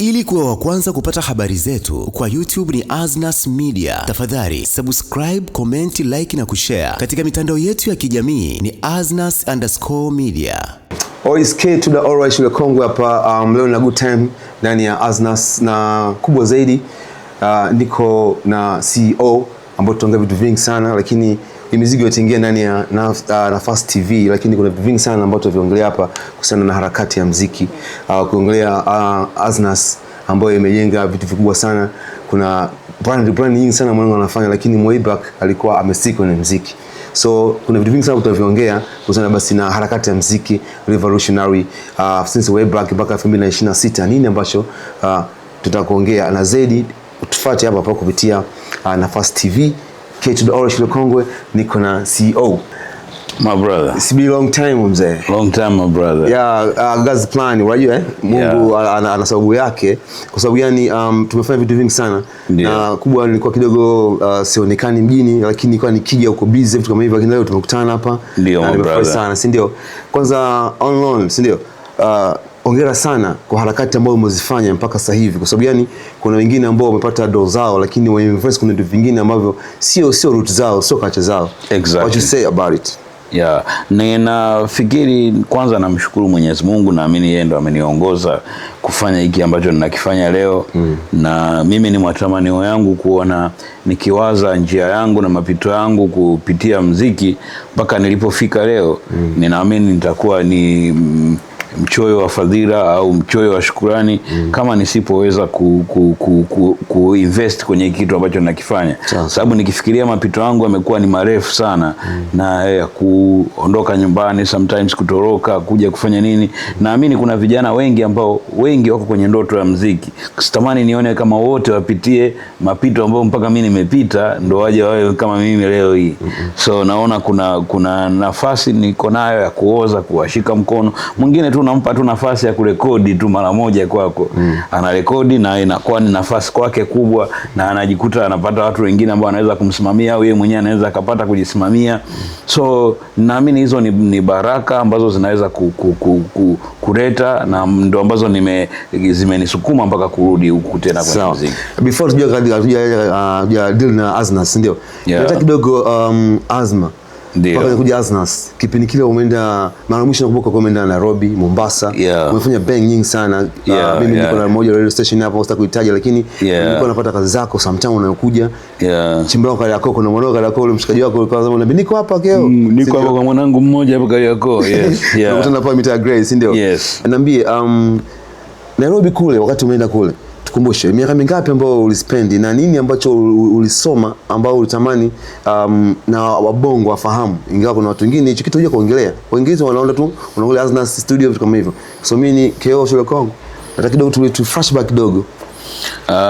Ili kuwa wa kwanza kupata habari zetu, kwa YouTube ni Aznas Media. Tafadhali subscribe, comment, like na kushare. Katika mitandao yetu ya kijamii ni Aznas_media. Always K to the Alright Shule Kongwe hapa. Leo na good time ndani ya Aznas, na kubwa zaidi niko na CEO ambao tutaongea vitu vingi sana, lakini mizigo yote ingia ndani ya Nafasi TV, lakini kuna vitu vingi sana ambao tutaviongelea hapa kuhusiana na harakati ya muziki, kuongelea Aznas ambayo imejenga vitu vikubwa sana. Kuna brand nyingi sana mwanangu anafanya, lakini way back alikuwa amestick kwenye muziki. So kuna vitu vingi sana tutaviongea kuhusiana basi na harakati ya muziki revolutionary since way back mpaka 2026. Nini ambacho tutakuongea na zaidi, tufuate hapa kupitia Nafasi TV. K to the Alright Shule Kongwe, niko na CEO. My brother. It's been a long time mzee. Long time my brother. Yeah, God's plan, unajua Mungu ana sababu yake, kwa sababu yani tumefanya vitu vingi sana. Na kubwa nilikuwa kidogo sionekani mjini, lakini nilikuwa nikija huko busy vitu kama hivyo, lakini leo tumekutana hapa. Ndio my brother sana, si ndio? Kwanza online, si ndio? Hongera sana kwa harakati ambayo umezifanya mpaka sasa hivi, kwa sababu yani kuna wengine ambao wamepata do zao, lakini wameinvest kuna vitu vingine ambavyo sio root zao, sio culture zao. Exactly. What you say about it? Yeah, ninafikiri kwanza namshukuru Mwenyezi Mungu, naamini yeye ndo ameniongoza kufanya hiki ambacho ninakifanya leo. Na mimi ni matamanio yangu kuona nikiwaza njia yangu na mapito yangu kupitia muziki mpaka nilipofika leo. Ninaamini nitakuwa ni mchoyo wa fadhila au mchoyo wa shukrani kama nisipoweza kuinvest kwenye kitu ambacho ninakifanya. Sababu nikifikiria mapito yangu yamekuwa ni marefu sana, na kuondoka nyumbani, sometimes kutoroka kuja kufanya nini. Naamini kuna vijana wengi ambao wako kwenye ndoto ya muziki. Sitamani nione kama wote wapitie mapito ambao mpaka mimi nimepita ndo waje wawe kama mimi leo hii. So naona kuna nafasi niko nayo ya kuwashika mkono. Mwingine tu nampa tu nafasi ya kurekodi tu mara moja kwako. Anarekodi na inakuwa ni nafasi kwake kubwa, na anajikuta anapata watu wengine ambao anaweza kumsimamia, au yeye mwenyewe anaweza akapata kujisimamia. So naamini hizo ni baraka ambazo zinaweza kuleta, na ndo ambazo zimenisukuma mpaka kurudi huku tena kwa muziki. Before tuja deal na Aznas, ndio nataka kidogo Azma. Ndio. Mpaka kuja Aznas, kipindi kile umeenda mara mwisho nakumbuka kwa umeenda Nairobi, Mombasa. Umefanya bang nyingi sana. Mimi niko na moja radio station hapo sitaki kuitaja, lakini nilikuwa napata kazi zako sometimes unakuja. Chimbao kale yako kuna mwanao kale yako ule mshikaji wako kwa sababu unabidi niko hapa keo. Niko hapa kwa mwanangu mmoja hapa kale yako. Tunakutana hapa mita Grace, ndio. Niambie Nairobi kule, wakati umeenda kule, tukumbushe miaka mingapi ambao ulispendi na nini ambacho ulisoma ambao ulitamani na wabongo wafahamu, ingawa kuna watu wengine hicho kitu huja kuongelea. Wengine wanaona tu unaongelea Aznas studio vitu kama hivyo. So mimi ni KO Shule Kongwe, nataka kidogo tu flashback kidogo.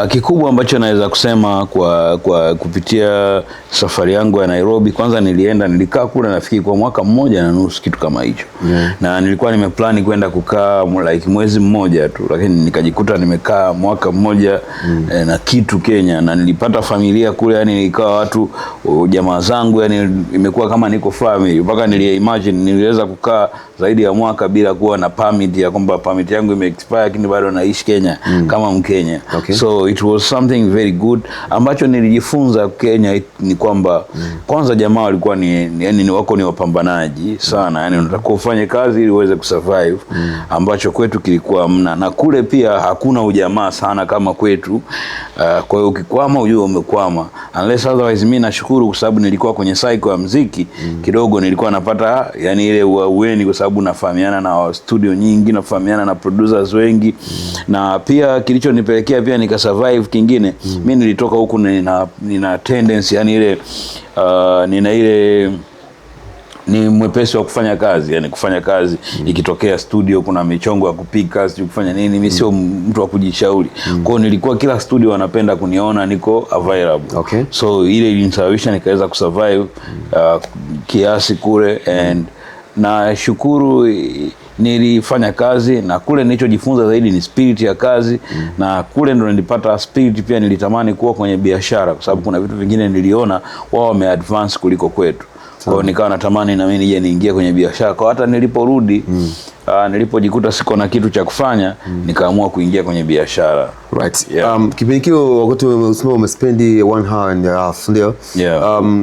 Kikubwa ambacho naweza kusema kwa kupitia safari yangu ya Nairobi, kwanza nilikaa kule nafikiri kwa mwaka 1.5 kitu kama hicho. Na nilikuwa nimeplani kwenda kukaa like mwezi mmoja tu, lakini nikajikuta nimekaa mwaka 1 na kitu Kenya, na nilipata familia kule, yani nilikawa watu jamaa zangu, yani imekuwa kama niko family. Mpaka imagine niliweza kukaa zaidi ya mwaka bila kuwa na permit, ya kwamba permit yangu ime-expire lakini bado naishi Kenya kama Mkenya. So it was something very good ambacho nilijifunza Kenya. Ni kwamba kwanza jamaa walikuwa yani wako ni wapambanaji sana, yani unataka ufanye kazi ili uweze kusurvive, ambacho kwetu kilikuwa mna. Na kule pia hakuna ujamaa sana kama kwetu. Kwa hiyo ukikwama ujue umekwama, unless otherwise. Mimi nashukuru kwa sababu nilikuwa kwenye cycle ya muziki kidogo, nilikuwa napata yani ile uweni, kwa sababu nafahamiana na studio nyingi, nafahamiana na producers wengi. Na pia kilichonipelekea pia nikasurvive kingine, mimi nilitoka huku nina tendency yani ile nina ile ni mwepesi wa kufanya kazi, yani kufanya kazi ikitokea studio kuna michongo ya kupika, sio kufanya nini, mimi sio mtu wa kujishauri. Kwa hiyo nilikuwa kila studio wanapenda kuniona niko available. So ile ilinisababisha nikaweza kusurvive kiasi kule, and na shukuru nilifanya kazi, na kule nilichojifunza zaidi ni spirit ya kazi. Na kule ndo nilipata spirit pia, nilitamani kuwa kwenye biashara, kwa sababu kuna vitu vingine niliona wao wameadvance kuliko kwetu. Kwa hiyo nikawa natamani na mimi nije niingie kwenye biashara. Kwa hata niliporudi nilipojikuta siko na kitu cha kufanya nikaamua kuingia kwenye biashara. Right. Kipindi kile wakati umespendi 1 hour and a half ndio.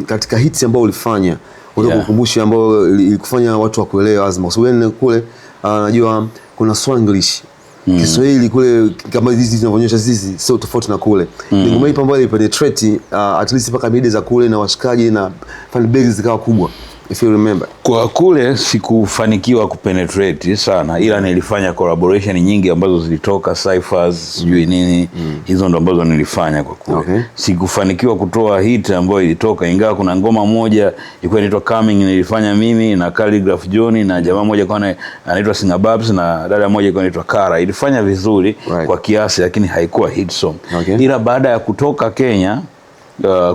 Katika hits ambayo ulifanya kukumbusha ambayo ilikufanya watu wakuelewe Azma, kwa sababu kule najua kuna Swanglish Kiswahili kule kama hizi zinaonyesha sisi sio tofauti na kule. Ni ngoma ipo ambayo ilipenetrate at least mpaka media za kule na washikaji na fan base zikawa kubwa, if you remember. Kwa kule sikufanikiwa kupenetrate sana, ila nilifanya collaboration nyingi ambazo zilitoka Cyphers sijui nini, hizo ndo ambazo nilifanya kwa kule. Sikufanikiwa kutoa hit ambayo ilitoka, ingawa kuna ngoma moja ilikuwa inaitwa Coming nilifanya mimi na Calligraph Johnny na jamaa moja kwa anaitwa Singababs na dada moja kwa anaitwa Kara. Ilifanya vizuri kwa kiasi, lakini haikuwa hit song. Ila baada ya kutoka Kenya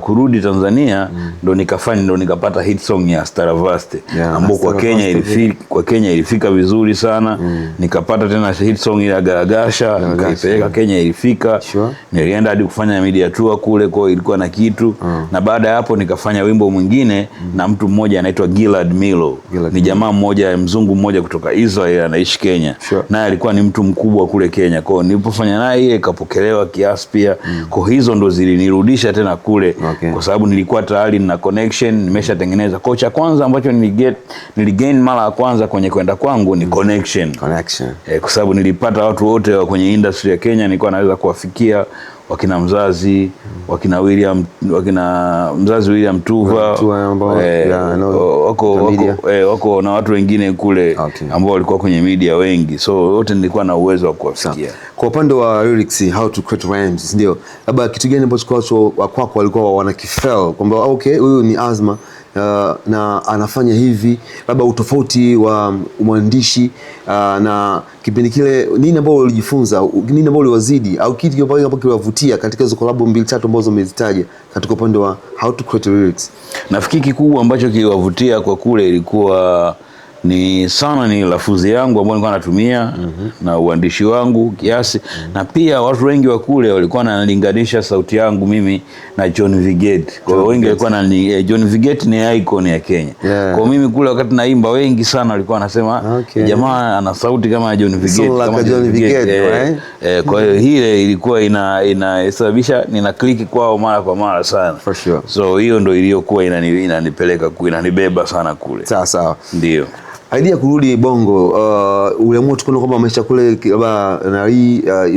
kurudi Tanzania ndo nikapata hit song ya Staravaste ambapo kwa Kenya ilifika vizuri sana. Nikapata tena hit song ya Garagasha, nikaipeleka Kenya, ilifika. Nilienda hadi kufanya media tour kule, kwa ilikuwa na kitu. Na baada ya hapo nikafanya wimbo mwingine na mtu mmoja anaitwa Gilad Milo. Ni jamaa mmoja mzungu mmoja kutoka Israel anaishi Kenya. Naye alikuwa ni mtu mkubwa kule Kenya. Kwa nilipofanya naye ile ikapokelewa kiasi pia. Kwa hizo ndo zilinirudisha tena kule. Kwa sababu nilikuwa tayari na connection, nimeshatengeneza. Kwa cha kwanza ambacho niligain mara ya kwanza kwenye kwenda kwangu ni connection. Kwa sababu nilipata watu wote kwenye industry ya Kenya nilikuwa naweza kuwafikia, wakina mzazi, wakina mzazi William Tuva, wako na watu wengine kule ambao walikuwa kwenye media wengi, so wote nilikuwa na uwezo wa kuwafikia. Kwa upande wa lyrics, how to create rhymes, ndio labda kitu gani ambacho kwako walikuwa wanakifeel kwamba okay, huyu ni Azma na anafanya hivi, labda utofauti wa mwandishi na kipindi kile, nini ambao ulijifunza, nini ambao uliwazidi, au kitu ambacho kiliwavutia katika hizo collab 2-3 ambazo umezitaja katika upande wa how to create lyrics? Nafikiri kikubwa ambacho kiliwavutia kwa kule ilikuwa ni lafuzi yangu ambayo nilikuwa natumia na uandishi wangu kiasi, na pia watu wengi wa kule walikuwa wanalinganisha sauti yangu mimi na John Vigeti. Kwa hiyo wengi walikuwa John Vigeti ni icon ya Kenya. Kwa mimi kule wakati naimba wengi sana walikuwa wanasema jamaa ana sauti kama John Vigeti, kama John Vigeti. Kwa hiyo ile ilikuwa inasababisha nina click kwao mara kwa mara sana. So hiyo ndio iliyokuwa inanipeleka inanibeba sana kule. Sawa. Ndio. Idea kurudi Bongo, uliamua tukono kwamba maisha kule labda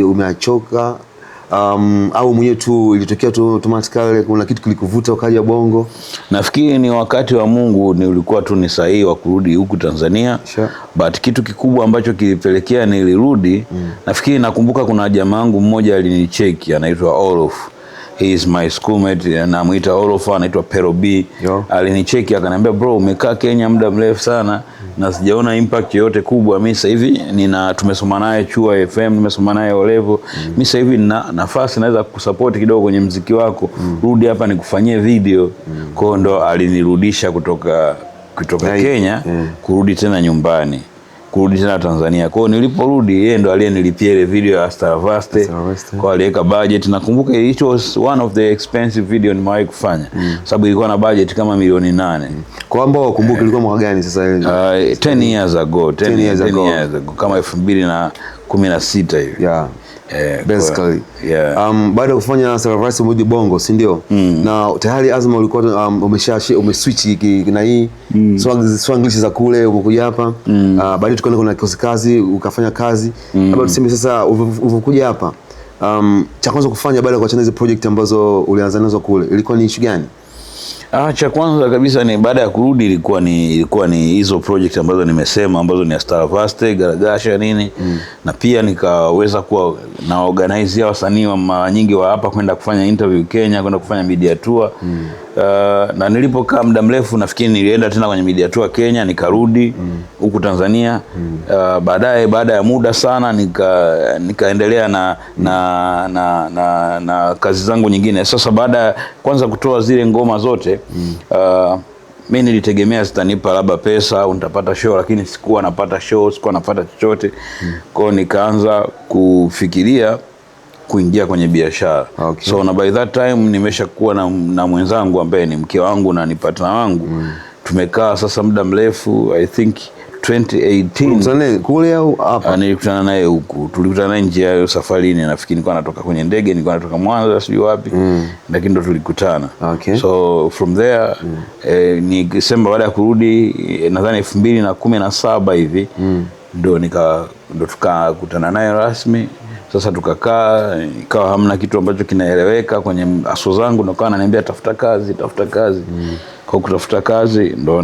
umeachoka, au mwenyewe tu ilitokea tu automatically kuna kitu kilikuvuta ukaja Bongo? Nafikiri ni wakati wa Mungu, ulikuwa tu ni sahihi wa kurudi huku Tanzania. But kitu kikubwa ambacho kilipelekea nilirudi, nafikiri nakumbuka kuna jamaa wangu mmoja alinicheki anaitwa Olof. He is my schoolmate, namuita Olof, anaitwa Pero B. Alinicheki akaniambia, bro, umekaa Kenya muda mrefu sana na sijaona impact yote kubwa. Mimi sasa hivi tumesoma naye chuo FM, nimesoma naye O-level. Mimi sasa hivi nina nafasi naweza kukusupport kidogo kwenye muziki wako. Rudi hapa nikufanyie video. Kwa ndo alinirudisha kutoka Kenya kurudi tena nyumbani, kurudi tena Tanzania. Kwa hiyo niliporudi yeye ndo aliyenilipia ile video ya Staravaste. Kwa aliweka budget, nakumbuka it was one of the expensive video nimewahi kufanya, sababu ilikuwa na budget kama milioni 8. Kwa ambao wakumbuke ilikuwa mwaka gani sasa? 10 years ago kama 2016 hivi. Basically. Baada ya kufanya Staravaste umrudi Bongo, si ndio? Na tayari Azma ulikuwa umeswitch na hii Swanglish za kule umekuja hapa. Baadaye tukaona kuna kazi ukafanya kazi. Labda tuseme sasa ulivyokuja hapa, cha kwanza kufanya baada ya kuachana hizo project ambazo ulianza nazo kule, ilikuwa ni issue gani? Cha kwanza kabisa ni baada ya kurudi ilikuwa ni hizo project ambazo nimesema, ambazo ni Staravaste, Garagasha nini. Na pia nikaweza kuwa na organize ya wasanii wa mara nyingi wa hapa kwenda kufanya interview Kenya, kwenda kufanya media tour. Na nilipokaa muda mrefu, nafikiri nilienda tena kwenye media tour Kenya, nikarudi huku Tanzania. Baadaye baada ya muda sana nikaendelea na kazi zangu nyingine. Sasa baada kwanza kutoa zile ngoma zote, mimi nilitegemea zitanipa labda pesa au nitapata show, lakini sikuwa napata show, sikuwa napata chochote. Kwa hiyo nikaanza kufikiria kuingia kwenye biashara. So na by that time nimeshakuwa na mwenzangu ambaye ni mke wangu na ni partner wangu. Tumekaa sasa muda mrefu, I think 2018 kule au hapa? Nilikutana naye huku, tulikutana naye njia ya safarini, nafikiri nilikuwa natoka kwenye ndege, nilikuwa natoka Mwanza sijui wapi, lakini ndo tulikutana. Okay. So from there ni Desemba baada ya kurudi nadhani 2017 hivi ndo tukakutana naye rasmi. Sasa tukakaa, ikawa hamna kitu ambacho kinaeleweka kwenye aso zangu, ndo kawa ananiambia tafuta kazi. Kwa kutafuta kazi ndo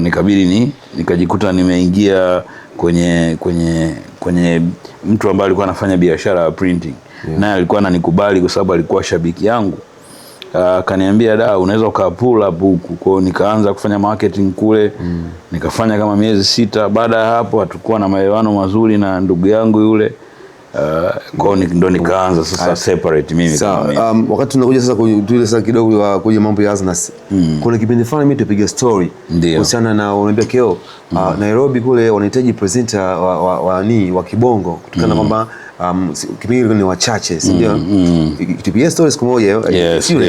nikajikuta nimeingia kwenye mtu ambaye alikuwa anafanya biashara ya printing. Naye alikuwa ananikubali kwa sababu alikuwa shabiki yangu. Akaniambia unaweza ukapull up huku. Kwa nikaanza kufanya marketing kule. Nikafanya kama miezi 6. Baada ya hapo hatukuwa na maelewano mazuri na ndugu yangu yule. Kwa ndo nikaanza sasa separate mimi kama mimi. Wakati tunakuja sasa tuile sasa kidogo kwenye mambo ya Aznas. Kuna kipindi fulani mimi tupiga story kuhusiana na unaambia Keo Nairobi kule wanahitaji presenter wa kibongo kutokana kwamba kipindi ni wachache, si ndio? Tupiga story siku moja, sio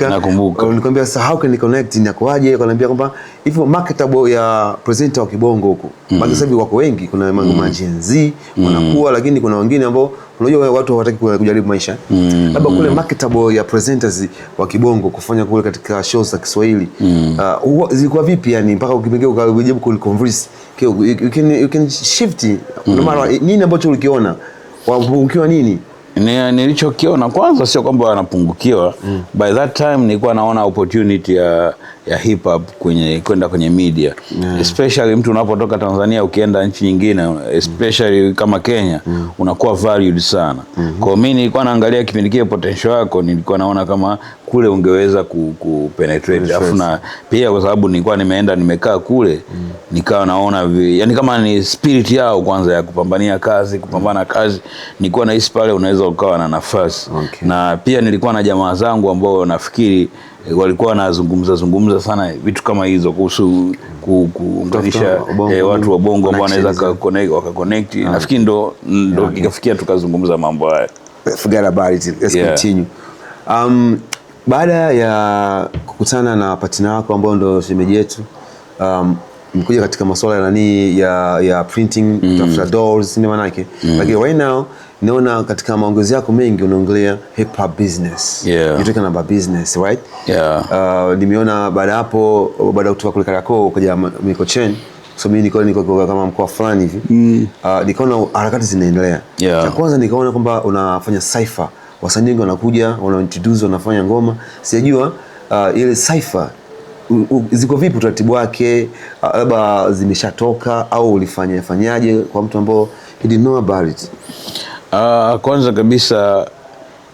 nakumbuka. Nikwambia sasa how can I connect na kwaje, akaniambia kwamba hivyo marketable ya presenter wa kibongo huko. Bado sasa wako wengi, kuna mambo Gen Z wanakuwa, lakini kuna wengine ambao unajua watu hawataki kujaribu maisha. Labda kule marketable ya presenters wa kibongo kufanya kule katika shows za Kiswahili. Zilikuwa vipi yani mpaka ukipengea ukajaribu kuconverse? You can shift. No matter nini ambacho ulikiona, wapungukiwa nini? Nilichokiona kwanza sio kwamba wanapungukiwa. By that time nilikuwa naona opportunity ya hip hop kwenda kwenye media. Especially mtu unapotoka Tanzania ukienda nchi nyingine, especially kama Kenya, unakuwa valued sana. Kwa mimi nilikuwa naangalia kipindi kile potential yako, nilikuwa naona kama kule ungeweza kupenetrate. Alafu na pia kwa sababu nilikuwa nimekaa kule, nikawa naona yani kama ni spirit yao kwanza ya kupambana kazi, nilikuwa nahisi pale unaweza ukawa na nafasi. Na pia nilikuwa na jamaa zangu ambao nafikiri walikuwa wanazungumza sana vitu kama hizo kuhusu kuunganisha watu wa bongo ambao wanaweza wakaconnect. Nafikiri ndo ikafikia tukazungumza mambo haya. Forget about it. Let's continue. Baada ya kukutana na partner wako ambao ndo shemeji yetu, mkuja katika masuala ya printing, tafuta doors ni maana yake. Lakini right now naona katika maongezi yako mengi unaongelea hip hop business. You're talking about business, right? Nimeona baada hapo, baada kutoka kule Kariakoo ukaja Mikocheni. So mimi niko kama mkoa fulani hivi. Nikaona harakati zinaendelea. Cha kwanza nikaona kwamba unafanya cypher. Wasanii wengi wanakuja, wana-introduce, wanafanya ngoma. Sijajua ile cypher ziko vipi utaratibu wake, labda zimeshatoka au ulifanyaje kwa mtu ambao he didn't know about it? Kwanza kabisa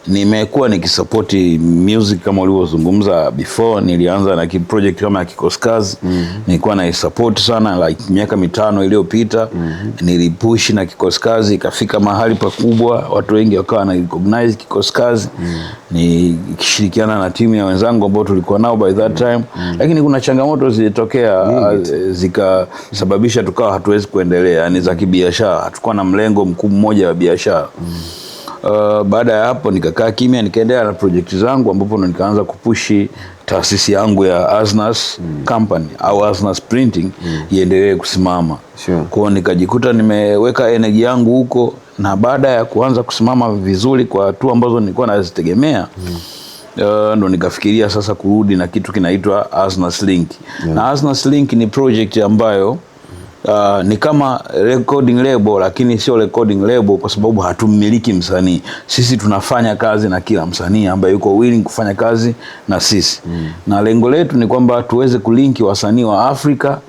nimekuwa nikisupport music kama ulivyozungumza before. Nilianza na project kama ya Kikosi Kazi. Nilikuwa na support sana like miaka 5 iliyopita. Nilipush na Kikosi Kazi ikafika mahali pakubwa, watu wengi wakawa na recognize Kikosi Kazi. Nikishirikiana na timu ya wenzangu ambao tulikuwa nao by that time. Lakini kuna changamoto zilitokea zikasababisha tukawa hatuwezi kuendelea, yani za kibiashara. Hatukuwa na mlengo mkubwa mmoja wa biashara. Baada ya hapo nikakaa kimya, nikaendelea na project zangu ambapo nikaanza kupushi taasisi yangu ya Aznas Company au Aznas Printing iendelee kusimama. Kwa nikajikuta nimeweka energy yangu huko, na baada ya kuanza kusimama vizuri kwa hatua ambazo nilikuwa nazitegemea, ndo nikafikiria sasa kurudi na kitu kinaitwa Aznas Link. Na Aznas Link ni project ambayo ni kama recording label, lakini sio recording label kwa sababu hatumiliki msanii. Sisi tunafanya kazi na kila msanii ambaye yuko willing kufanya kazi na sisi. Na lengo letu ni kwamba tuweze kulinki wasanii wa Afrika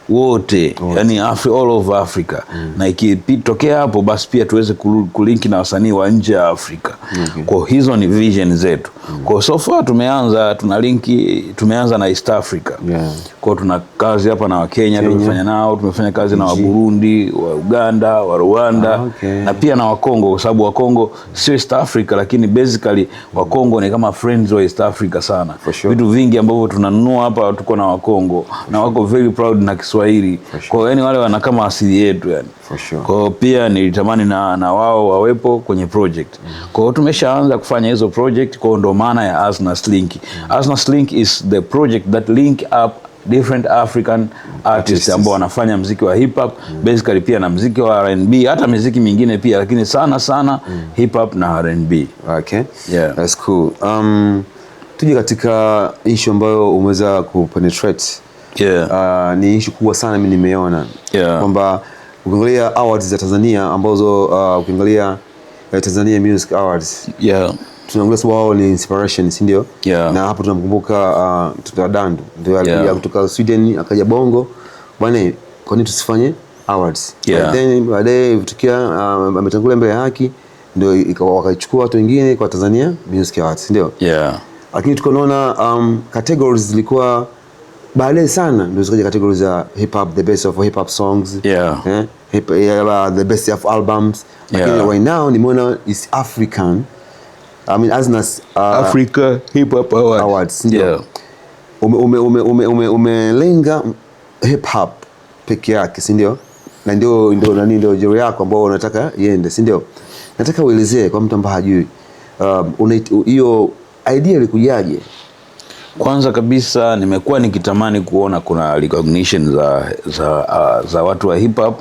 wote, yani all over Africa. Na ikitokea hapo basi pia tuweze kulinki na wasanii wa nje ya Afrika. Kwa hizo ni vision zetu. Kwa so far tumeanza na East Africa. Kwa tuna kazi hapa na Wakenya tumefanya nao, tumefanya kazi na wa Burundi, wa Uganda, wa Rwanda, na pia na Wakongo, kwa sababu Wakongo sio East Africa, lakini basically Wakongo ni kama friends wa East Africa sana. Vitu vingi ambavyo tunanunua hapa tuko na Wakongo, na wako very proud na Kiswahili. Kwa yani wale wana kama asili yetu yani. Kwa pia nilitamani na wao wawepo kwenye project. Kwa hiyo tumeshaanza kufanya hizo project, kwa ndo maana ya Aznas Link. Aznas Link is the project that link up different African artists ambao wanafanya muziki wa hip hop, basically pia na muziki wa R&B, hata muziki mingine pia, lakini sana hip hop na R&B. Okay. Yeah. That's cool. Tuje katika issue ambayo umeweza kupenetrate. Yeah. Ni issue kubwa sana mimi nimeona. Yeah. Kwamba ukiangalia awards za Tanzania ambazo ukiangalia Tanzania Music Awards. Yeah. Tunaangalia sababu wao ni inspiration, si ndio? Yeah. Na hapo tunamkumbuka Tuta Dandu, ndio alikuja kutoka Sweden akaja Bongo. Bwana, kwa nini tusifanye awards? Yeah. Then baadaye tukia ametangulia mbele ya haki, ndio wakachukua watu wengine kwa Tanzania Music Awards, ndio? Yeah. Lakini tukaona categories zilikuwa baadaye sana, ndio zikaja categories za hip hop, the best of hip hop songs. Yeah. The best of albums. Lakini right now nimeona is African, I mean Aznas Africa Hip Hop Awards. Yeah. Umelenga hip hop peke yake, si ndio? Na ndio jero yako ambao unataka iende, si ndio? Nataka uelezee kwa mtu ambaye hajui hiyo idea ilikujaje? Kwanza kabisa nimekuwa nikitamani kuona kuna recognition za watu wa hip hop,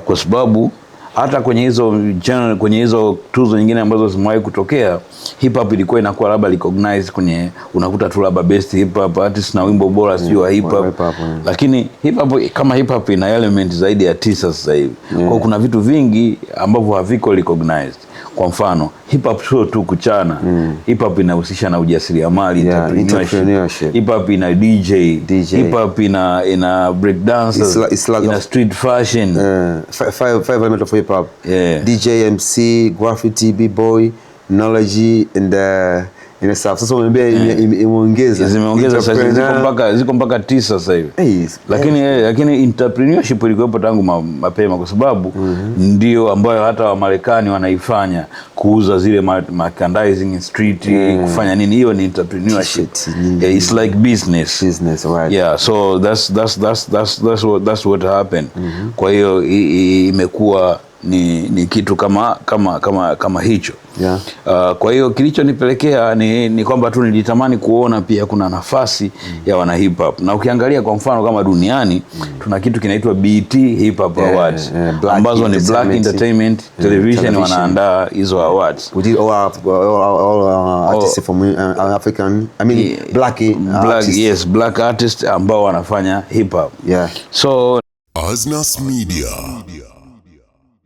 kwa sababu hata kwenye hizo tuzo nyingine ambazo zimewahi kutokea, hip hop ilikuwa inakuwa labda recognized kwenye, unakuta tu labda best hip hop artist na wimbo bora sio wa hip hop. Lakini hip hop kama hip hop ina element zaidi ya 9 sasa hivi. Kwa kuna vitu vingi ambavyo haviko recognized. Kwa mfano, hip hop sio tu kuchana. Hip hop inahusisha na ujasiriamali, entrepreneurship. Hip hop ina DJ. Hip hop ina break dancers, ina street fashion. Five elements of hip hop. Yeah. DJ, MC, graffiti, b-boy, knowledge and stuff. Sasa umeambia imeongeza. Zimeongeza sasa ziko mpaka 9 sasa hivi. Lakini entrepreneurship ilikuwepo tangu mapema, kwa sababu ndio ambayo hata wa Marekani wanaifanya, kuuza zile merchandising street, kufanya nini, hiyo ni entrepreneurship. It's like business, right? Yeah, so that's what happened. Kwa hiyo imekuwa ni kitu kama hicho. Yeah. Kwa hiyo kilichonipelekea ni kwamba tu nilitamani kuona pia kuna nafasi ya wana hip hop. Na ukiangalia kwa mfano kama duniani tuna kitu kinaitwa BET Hip Hop Awards, ambazo ni Black Entertainment Television wanaandaa hizo awards. We did all artists from African, I mean black artists. Yes, black artists ambao wanafanya hip hop. Yeah. So Aznas Media.